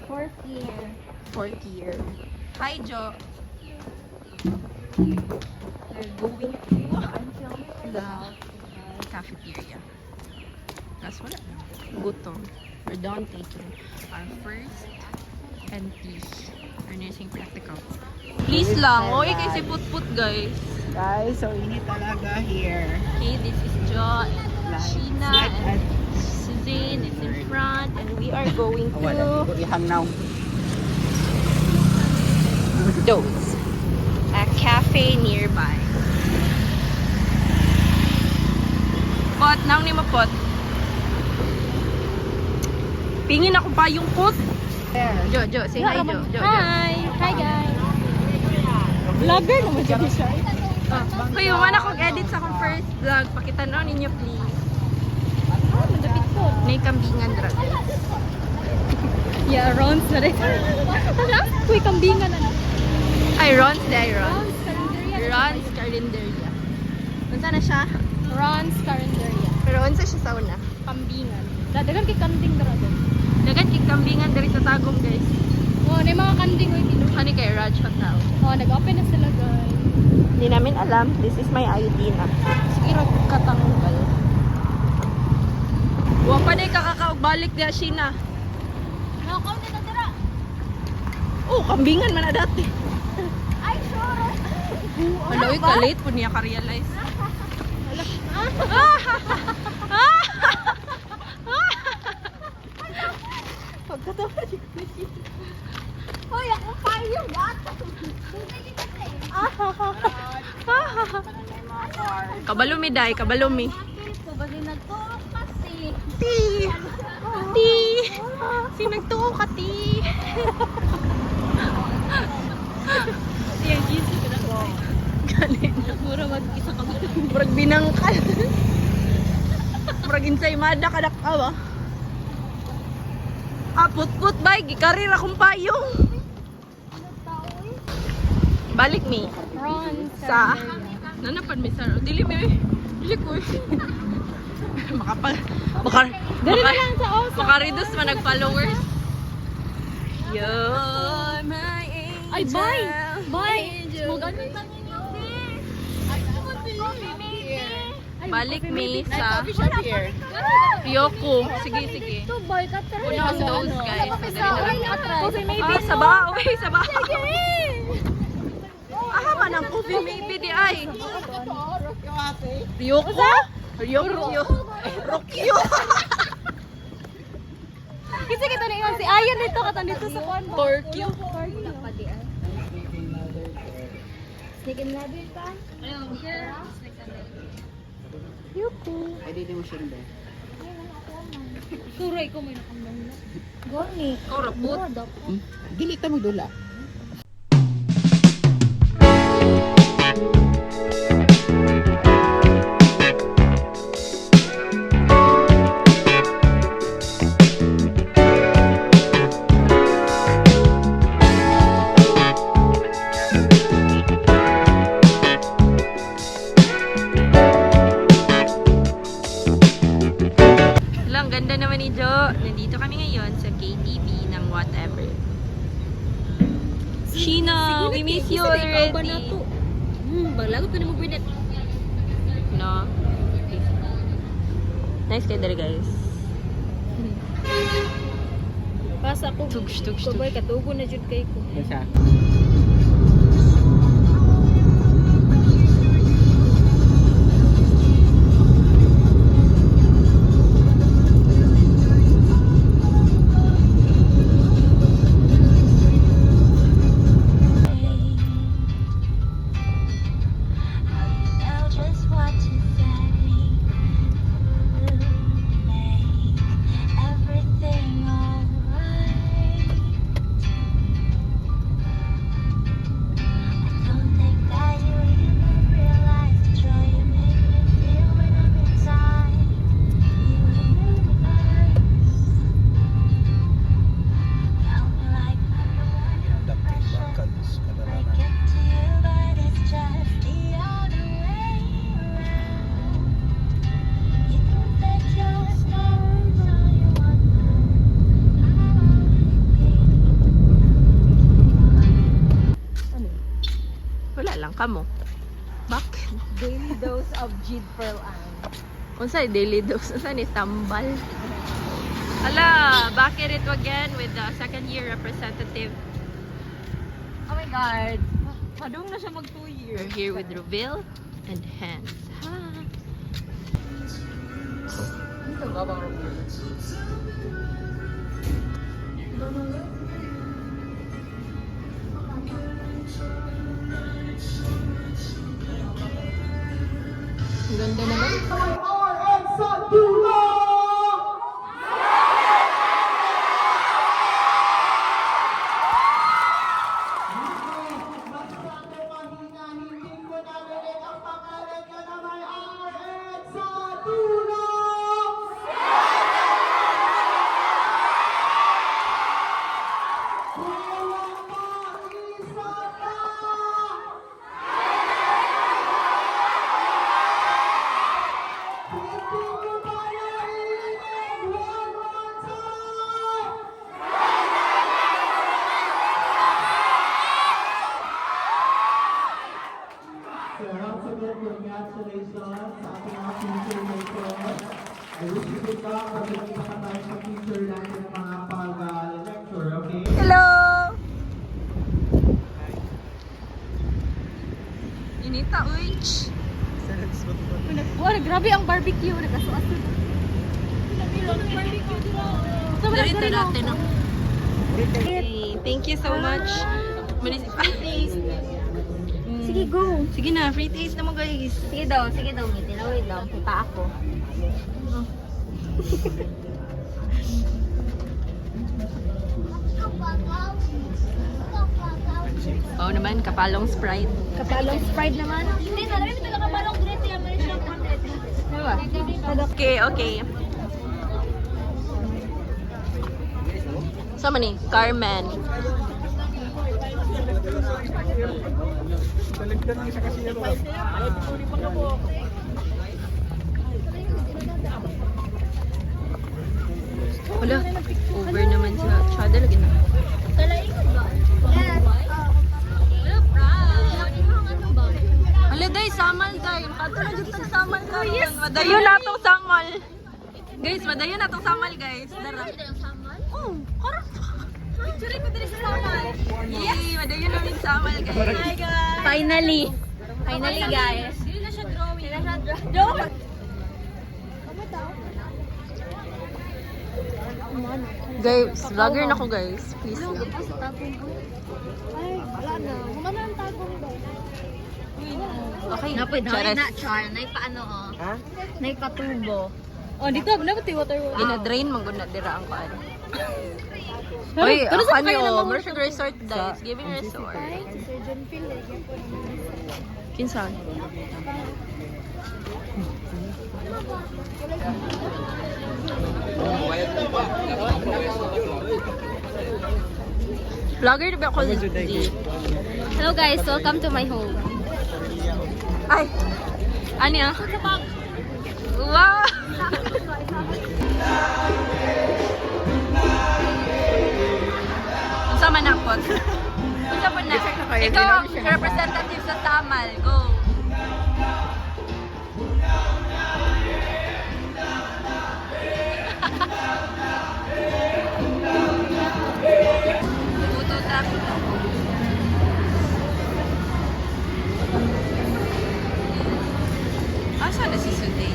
Fourth year. Fourth year. Hi, Jo. We're going to the cafeteria. That's wala. Gutom. We're done taking our first NP. Our nursing practical. Please lang. Oy, kasi put-put, guys. Guys, so init talaga here. Okay, this is Jo and Sheena Like and Suzanne is in front and we are going to Ihang now. Those. A cafe nearby. Pot, nang ni mapot. Pingin ako pa yung pot. Jo, say hi, Jo. Hi! Hi, guys! Vlogger naman dyan siya. Kayo, man akong edit sa akong first vlog. Pakitanaw ninyo, please. Madapit po. May kambingan dra. Yeah, Rons na rin. Ano? Uy, kambingan na. Ay, Ron's de, Ron. Rons Carinderia. Ron's Carinderia. Unsa na siya? Rons Carinderia. Pero unsa siya sa una? Kambingan. Dadagan kay kanding dara doon. Dagan kay kambingan diri sa Tagum, guys. Oh, na mga kanding oy tilo. Kani kay Raj Hotel. Oh, nag-open na sila, guys. Hindi namin alam. This is my ID na. Sige, katanggal. Wa pa day kakakaog-balik di Sheena. Nakaw na dira. Oh, kambingan man na dati. Ay, sure. Ano, kalit po niya ka-realize. Pagkatawa ni Kuya. Hoy, ako pa yung gato. Kabalumi day, kabalumi. Ko ba din nagturo kasi? Ti. Ti. Sinagtuo ka, ti. Siya, Jesus ko na ko. Galit. Puro mag-isa ka ba? Murag binangkal. Murag insaymada ka ba? Put bay, gikarir akong payong. Balik mi. Ron, Sa? Nanapan mi sa dili mi. Dili ko. Dali na lang sa osa. Makareduce man nag-followers. You're my angel. Ay, bye! Bye! Magaling lang ninyo, Balik mi sa Here. Piyoko. Sige. Ito, boy, kapter. Uno of those, guys. Madali na lang. Coffee maybe. Ah, saba. Okay, saba. Ah, man ang coffee maybe di ay. Ryoko? Ryokyo. Rokyo. Kasi kita na yun, si Ayan dito, kata dito sa kwan. Torkyo. Snake and ladder pa? Ayun, sure. Yuko. Ay, di mo siya ba? Turay ko may nakambang na. Goni. Oh, rabot. Dili ta mo dula. Ang ganda naman ni Jo. Nandito kami ngayon sa KTV ng whatever. Sheena, we miss you already. Baglagot ko na mag-winnet. No? Nice kayo dali, guys. Pasa ko. Tugs. Kubay, katugo na jud kay ko. Basta. Kamo. Bakit? Daily dose of Jid Pearl Ann. Unsa daily dose? Unsa ni tambal? Hala, back at it again with the second year representative. Oh my God. Padung na siya mag 2 years. We're here with Roville and Hans. Hi. Ang ganda naman. Congratulations sa ating mga future makers. I wish you good luck pag nakita ka tayo sa future natin ng mga pag-lecture, okay? Hello! Inita, uy! Wow, grabe ang barbecue. Nagkasuat ko. Barbecue dito. Narito natin, no? Hey, thank you so much. Sige, go. Sige na, free taste naman guys. Sige daw, Ngiti. Wait lang, kita ako. Oo naman, kapalong Sprite. Kapalong Sprite naman. Hindi, talaga ito lang kapalong dress. Yan, may siya pang dress. Diba? Okay. Sama ni, Carmen. Wala, over naman sa tsada lagi na. Yes. Wala day, samal day. Pato na dito sa samal ka. Yes. Madayon na itong samal. Guys, madayon na itong samal guys. Dara. Oh, karap. Picture ko dali sa samal. Yay, madayon namin samal guys. Hi guys. Finally. Finally guys. Hindi na siya drawing. Drawing. Guys, vlogger na ko guys. Please lang. Ay, wala na. Humana ang tagong daw. Okay. Napoy na Charas. na char, nay paano oh. Ha? Nay patubo. Oh, dito na pati water. Gina-drain man gud na dira ang kuan. Oy, pero sa ano kaya oh, namang Mercy Resort guys, giving resort. Si Sir John Phil, yan po naman. Kinsan? Vlogger ba ako di? Hello guys, welcome to my home. Ay. Ano yan? Wow! Unsa man ako? Unsa man na? Ikaw ang representative sa Tamal. Go! Photo traffic. Asa na si Suday?